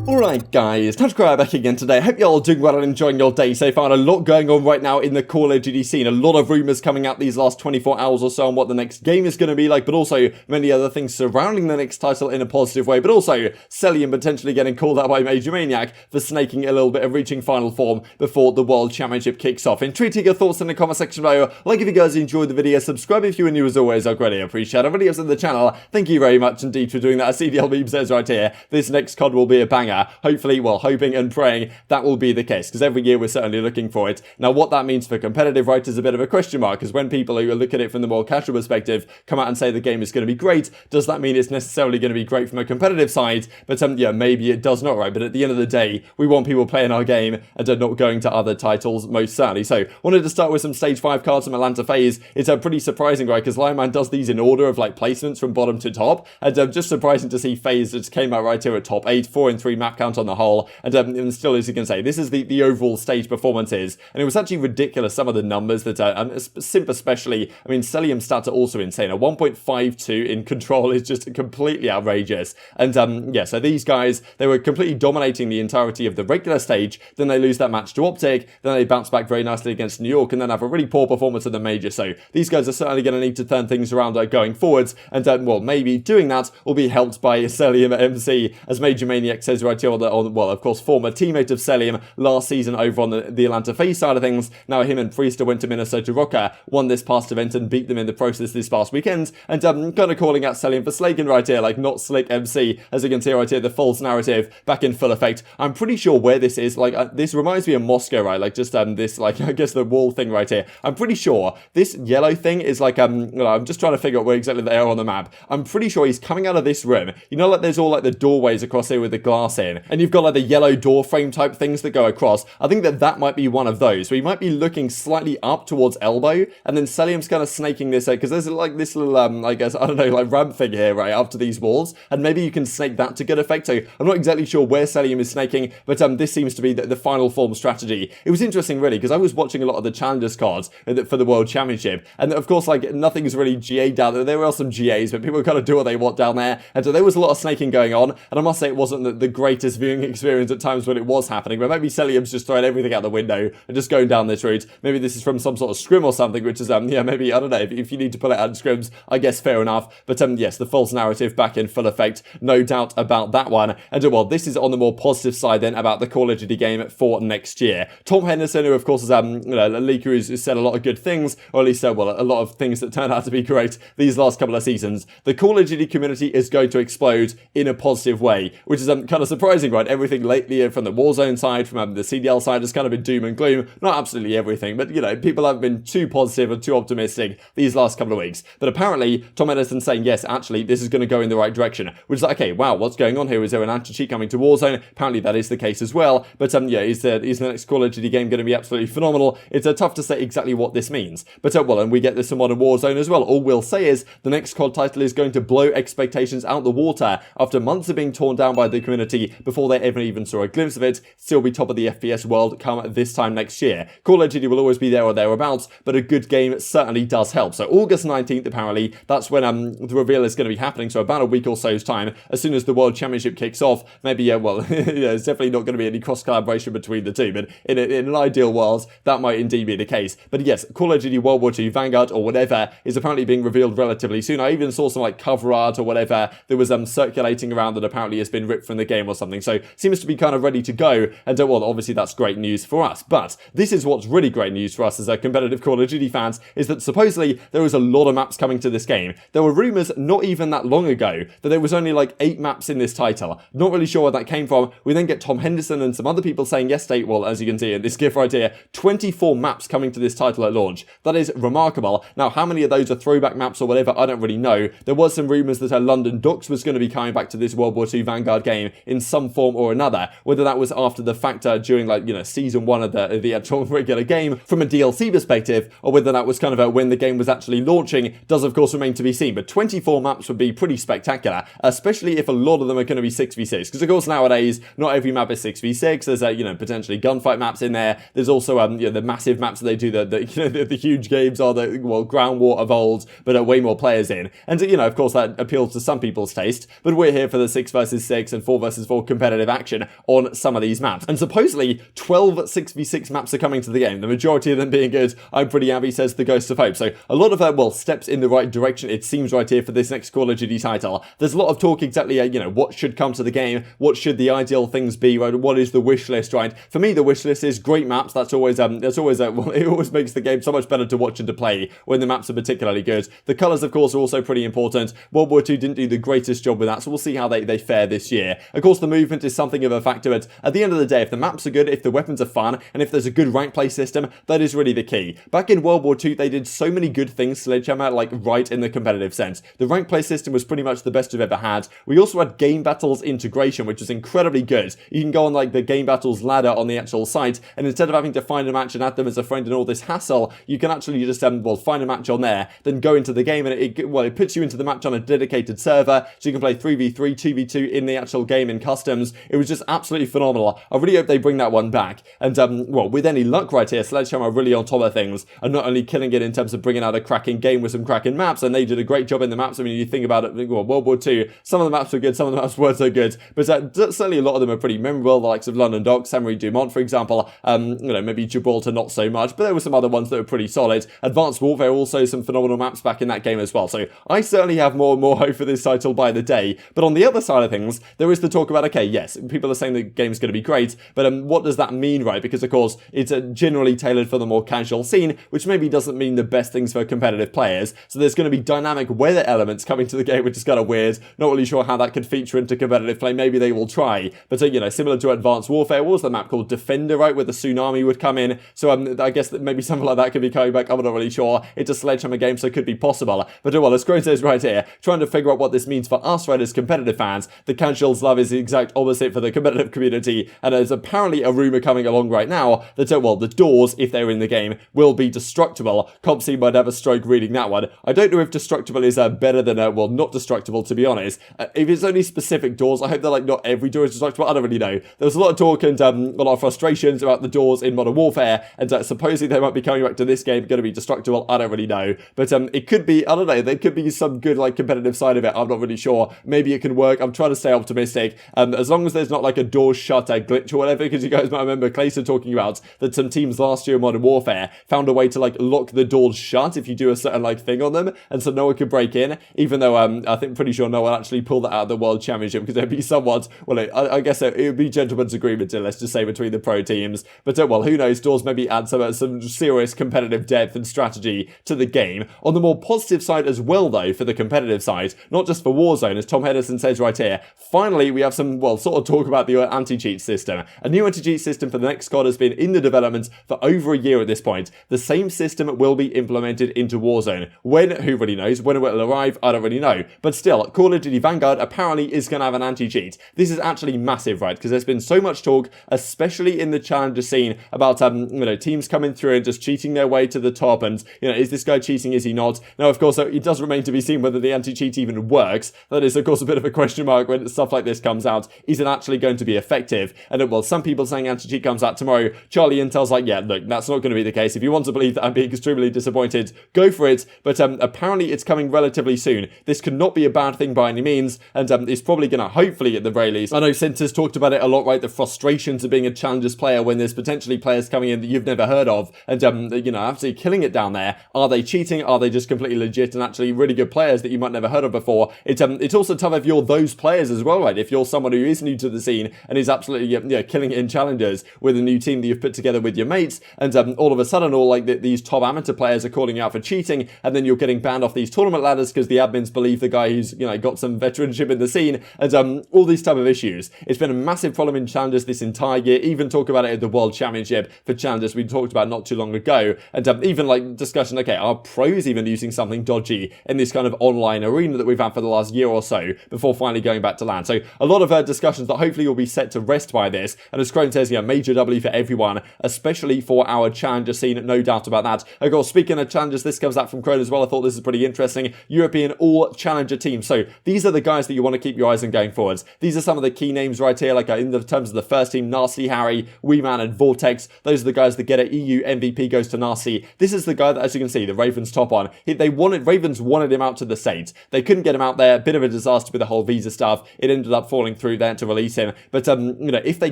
Alright guys, TacticalRab back again today. Hope you're all doing well and enjoying your day so far. A lot going on right now in the Call of Duty scene. A lot of rumours coming out these last 24 hours or so on what the next game is going to be like, but also many other things surrounding the next title in a positive way, but also Cellium potentially getting called out by MajorManiak for snaking a little bit of reaching final form before the World Championship kicks off. Intrigued to your thoughts in the comment section below. Like if you guys enjoyed the video, subscribe if you are new as always. I greatly appreciate it. Videos on the channel, thank you very much indeed for doing that. As CDL Beam says right here, this next COD will be a banger. Hopefully, well, hoping and praying that will be the case, because every year we're certainly looking for it. Now, what that means for competitive, right, is a bit of a question mark, because when people who look at it from the more casual perspective come out and say the game is going to be great, does that mean it's necessarily going to be great from a competitive side? But yeah, maybe it does not, right? But at the end of the day, we want people playing our game and are not going to other titles, most certainly. So, wanted to start with some Stage 5 cards from Atlanta FaZe. It's pretty surprising, right, because Lionman does these in order of, like, placements from bottom to top, and just surprising to see FaZe just came out right here at top 8, 4 and 3 map count on the whole. And still, as you can say, this is the overall stage performances, and it was actually ridiculous, some of the numbers that Simp especially. I mean, Cellium stats are also insane. A 1.52 in control is just completely outrageous. And yeah, so these guys, they were completely dominating the entirety of the regular stage. Then they lose that match to OpTic. Then they bounce back very nicely against New York, and then have a really poor performance in the major. So these guys are certainly going to need to turn things around going forwards. And well, maybe doing that will be helped by Cellium at MC, as MajorManiak says right here on well, of course, former teammate of Cellium last season over on the Atlanta FaZe side of things. Now him and Priestahh went to Minnesota Rokkr, won this past event and beat them in the process this past weekend. And kind of calling out Cellium for slaking right here, like not slick MC, as you can see right here, the false narrative back in full effect. I'm pretty sure where this is, like this reminds me of Moscow, right? Like just this, like I guess the wall thing right here. I'm pretty sure this yellow thing is like I'm just trying to figure out where exactly they are on the map. I'm pretty sure he's coming out of this room. You know, like there's all like the doorways across here with the glass in, and you've got like the yellow door frame type things that go across. I think that might be one of those. So he might be looking slightly up towards elbow, and then Cellium's kind of snaking this out, because there's like this little I guess, I don't know, like ramp thing here, right, up to these walls, and maybe you can snake that to good effect. So I'm not exactly sure where Cellium is snaking, but this seems to be the final form strategy. It was interesting really, because I was watching a lot of the Challengers cards for the World Championship, and of course, like, nothing's really GA'd down there. There were some GAs, but people kind of do what they want down there, and so there was a lot of snaking going on, and I must say it wasn't the greatest viewing experience at times when it was happening, but maybe Cellium's just throwing everything out the window and just going down this route. Maybe this is from some sort of scrim or something, which is, yeah, maybe, I don't know, if you need to pull it out in scrims, I guess fair enough, but yes, the false narrative back in full effect, no doubt about that one. And well, this is on the more positive side then about the Call of Duty game for next year. Tom Henderson, who of course is, you know, a leaker who's said a lot of good things, or at least, well, a lot of things that turned out to be great these last couple of seasons. The Call of Duty community is going to explode in a positive way, which is kind of surprising, right? Everything lately from the Warzone side, from the CDL side, has kind of been doom and gloom. Not absolutely everything, but, you know, people haven't been too positive or too optimistic these last couple of weeks. But apparently, Tom Henderson saying, yes, actually, this is going to go in the right direction, which is like, okay, wow, what's going on here? Is there an anti-cheat coming to Warzone? Apparently that is the case as well. But yeah, is the next Call of Duty game going to be absolutely phenomenal? It's tough to say exactly what this means. But well, and we get this in Modern Warzone as well. All we'll say is the next COD title is going to blow expectations out the water after months of being torn down by the community before they ever even saw a glimpse of it. Still be top of the FPS world come this time next year. Call of Duty will always be there or thereabouts, but a good game certainly does help. So August 19th, apparently, that's when the reveal is going to be happening. So about a week or so's time, as soon as the World Championship kicks off, maybe, yeah, well, yeah, there's definitely not going to be any cross collaboration between the two, but in an ideal world, that might indeed be the case. But yes, Call of Duty World War II Vanguard or whatever is apparently being revealed relatively soon. I even saw some like cover art or whatever that was circulating around that apparently has been ripped from the game or something. So seems to be kind of ready to go. And well, obviously that's great news for us. But this is what's really great news for us as competitive Call of Duty fans, is that supposedly there was a lot of maps coming to this game. There were rumors not even that long ago that there was only like 8 maps in this title. Not really sure where that came from. We then get Tom Henderson and some other people saying yesterday, well, as you can see in this GIF right here, 24 maps coming to this title at launch. That is remarkable. Now, how many of those are throwback maps or whatever, I don't really know. There was some rumors that London Docks was going to be coming back to this World War II Vanguard game in some form or another. Whether that was after the fact during, like, you know, season 1 of the actual regular game from a DLC perspective, or whether that was kind of when the game was actually launching, does of course remain to be seen. But 24 maps would be pretty spectacular, especially if a lot of them are going to be 6v6. Because of course nowadays, not every map is 6v6. There's you know, potentially gunfight maps in there. There's also you know, the massive maps that they do, the huge games are the, well, ground war of old, but way more players in. And you know, of course that appeals to some people's taste. But we're here for the 6 versus 6 and 4 versus 4 for competitive action on some of these maps. And supposedly 12 6v6 maps are coming to the game, the majority of them being good. I'm pretty happy, says the Ghost of Hope. So a lot of well, steps in the right direction, it seems, right here for this next Call of Duty title. There's a lot of talk exactly, you know, what should come to the game, what should the ideal things be, right? What is the wish list, right? For me, the wish list is great maps. That's always well, it always makes the game so much better to watch and to play when the maps are particularly good. The colours, of course, are also pretty important. World War II didn't do the greatest job with that, so we'll see how they fare this year. Of course, the movement is something of a factor, but at the end of the day, if the maps are good, if the weapons are fun, and if there's a good rank play system, that is really the key. Back in World War II, they did so many good things, Sledgehammer, like right in the competitive sense. The rank play system was pretty much the best we've ever had. We also had game battles integration, which was incredibly good. You can go on like the game battles ladder on the actual site, and instead of having to find a match and add them as a friend and all this hassle, you can actually just well, find a match on there, then go into the game, and it puts you into the match on a dedicated server, so you can play 3v3, 2v2 in the actual game in customs. It was just absolutely phenomenal. I really hope they bring that one back. And well, with any luck right here, Sledgehammer are really on top of things, and not only killing it in terms of bringing out a cracking game with some cracking maps, and they did a great job in the maps. I mean, you think about it, well, World War II, some of the maps were good, some of the maps weren't so good, but certainly a lot of them are pretty memorable, the likes of London Docks, Saint Marie Dumont, for example, you know, maybe Gibraltar not so much, but there were some other ones that were pretty solid. Advanced Warfare, also some phenomenal maps back in that game as well, so I certainly have more and more hope for this title by the day. But on the other side of things, there is the talk about, okay, yes, people are saying the game's going to be great, but what does that mean, right? Because of course, it's generally tailored for the more casual scene, which maybe doesn't mean the best things for competitive players, so there's going to be dynamic weather elements coming to the game, which is kind of weird. Not really sure how that could feature into competitive play. Maybe they will try, but you know, similar to Advanced Warfare, what was the map called? Defender, right, where the tsunami would come in, so I guess that maybe something like that could be coming back. I'm not really sure. It's a Sledgehammer game, so it could be possible, but well, as Scroin says right here, trying to figure out what this means for us, right, as competitive fans. The casuals love is the exact opposite for the competitive community, and there's apparently a rumour coming along right now that, well, the doors, if they're in the game, will be destructible. Compsy might have a stroke reading that one. I don't know if destructible is better than, well, not destructible, to be honest. If it's only specific doors, I hope that, like, not every door is destructible. I don't really know. There was a lot of talk and a lot of frustrations about the doors in Modern Warfare, and supposedly they might be coming back to this game, going to be destructible. I don't really know, but it could be, I don't know, there could be some good, like, competitive side of it. I'm not really sure. Maybe it can work. I'm trying to stay optimistic, as long as there's not like a door shut glitch or whatever, because you guys might remember Clayson talking about that some teams last year in Modern Warfare found a way to like lock the doors shut if you do a certain like thing on them, and so no one could break in, even though I think pretty sure no one actually pulled that out of the World Championship, because there'd be somewhat, well, I guess it would be gentlemen's agreement, let's just say, between the pro teams, but well, who knows, doors maybe add some serious competitive depth and strategy to the game. On the more positive side as well, though, for the competitive side, not just for Warzone, as Tom Henderson says right here, finally we have some, well, sort of talk about the anti-cheat system. A new anti-cheat system for the next CoD has been in the development for over a year at this point. The same system will be implemented into Warzone. When? Who really knows? When it will arrive? I don't really know. But still, Call of Duty Vanguard apparently is going to have an anti-cheat. This is actually massive, right? Because there's been so much talk, especially in the challenger scene, about you know, teams coming through and just cheating their way to the top, and you know, is this guy cheating? Is he not? Now, of course, it does remain to be seen whether the anti-cheat even works. That is, of course, a bit of a question mark when stuff like this comes out. Is it actually going to be effective? And well, some people saying anti-cheat comes out tomorrow. CharLy Intel's like, yeah, look, that's not going to be the case. If you want to believe that I'm being extremely disappointed, go for it. But apparently it's coming relatively soon. This could not be a bad thing by any means, and it's probably going to, hopefully at the very least, I know Center's talked about it a lot, right? The frustrations of being a challengers player when there's potentially players coming in that you've never heard of, and you know, absolutely killing it down there. Are they cheating? Are they just completely legit and actually really good players that you might never heard of before? It's also tough if you're those players as well, right? If you're someone who is new to the scene and is absolutely killing it in challengers with a new team that you've put together with your mates, and all of a sudden all like these top amateur players are calling you out for cheating, and then you're getting banned off these tournament ladders because the admins believe the guy who's got some veteranship in the scene, and all these type of issues. It's been a massive problem in challengers this entire year. Even talk about it at the World Championship for challengers we talked about not too long ago, and even like discussion, okay, are pros even using something dodgy in this kind of online arena that we've had for the last year or so before finally going back to land? So a lot of discussions that hopefully will be set to rest by this, and as Crone says, major W for everyone, especially for our challenger scene, no doubt about that. Of course, speaking of challengers, this comes out from Crone as well. I thought this is pretty interesting. European all challenger team. So these are the guys that you want to keep your eyes on going forwards. These are some of the key names right here, like in the terms of the first team, Nasty Harry, Weeman and Vortex. Those are the guys that get it. EU MVP goes to Nasty. This is the guy that, as you can see, the Ravens top on. Ravens wanted him out to the States. They couldn't get him out there. Bit of a disaster with the whole visa stuff. It ended up falling through. recruit there to release him. But, you know, if they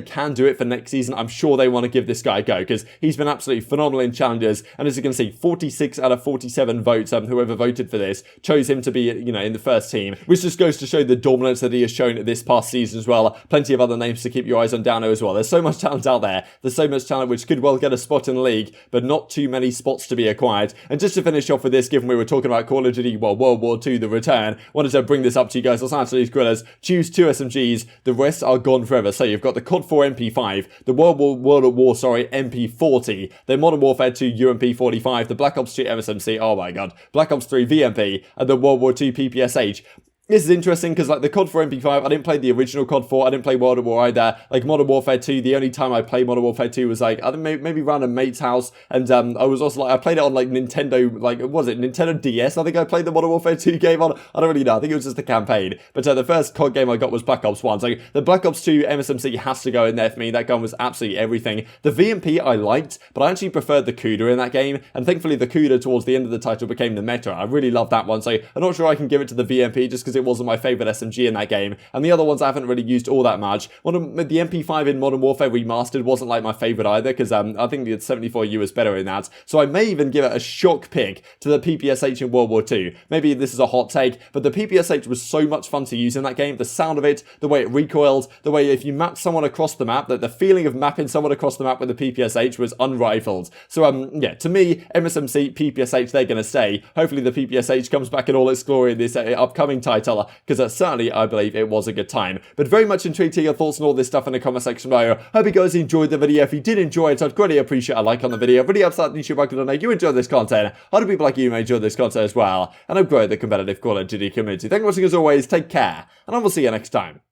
can do it for next season, I'm sure they want to give this guy a go, because he's been absolutely phenomenal in challenges. And as you can see, 46 out of 47 votes, whoever voted for this, chose him to be, you know, in the first team, which just goes to show the dominance that he has shown this past season as well. Plenty of other names to keep your eyes on down there as well. There's so much talent out there. There's so much talent which could well get a spot in the league, but not too many spots to be acquired. And just to finish off with this, given we were talking about Call of Duty, well, World War II, the return, wanted to bring this up to you guys. Los Angeles Guerrillas choose 2 SMGs. The rest are gone forever. So you've got the COD 4 MP5, the World at War, MP40, the Modern Warfare 2 UMP 45, the Black Ops 2 MSMC, oh my god, Black Ops 3 VMP, and the World War II PPSH. This is interesting because, like, the COD 4 MP5, I didn't play the original COD 4, I didn't play World at War either. Like, Modern Warfare 2, the only time I played Modern Warfare 2 was, like, I think maybe around a mate's house, and I was also, like, I played it on, like, Nintendo, like, what was it, Nintendo DS, I think I played the Modern Warfare 2 game on, I don't really know, I think it was just the campaign. But the first COD game I got was Black Ops 1, so the Black Ops 2 MSMC has to go in there for me. That gun was absolutely everything. The VMP I liked, but I actually preferred the Cuda in that game, and thankfully the Cuda towards the end of the title became the meta. I really loved that one, so I'm not sure I can give it to the VMP just because it wasn't my favourite SMG in that game, and the other ones I haven't really used all that much. The MP5 in Modern Warfare Remastered wasn't like my favourite either, because I think the 74U was better in that, so I may even give it a shock pick to the PPSH in World War II. Maybe this is a hot take, but the PPSH was so much fun to use in that game. The sound of it, the way it recoiled, the way if you map someone across the map, that the feeling of mapping someone across the map with the PPSH was unrivaled. So yeah, to me, MSMC, PPSH, they're going to stay. Hopefully the PPSH comes back in all its glory in this upcoming title, because certainly I believe it was a good time. But very much intrigued to hear your thoughts on all this stuff in the comment section below. Hope you guys enjoyed the video. If you did enjoy it, I'd greatly appreciate a like on the video. Really upset that YouTube I know you enjoyed this content. Other people like you may enjoy this content as well, and I've grown the competitive Call of Duty community. Thank you for watching as always, take care, and I will see you next time.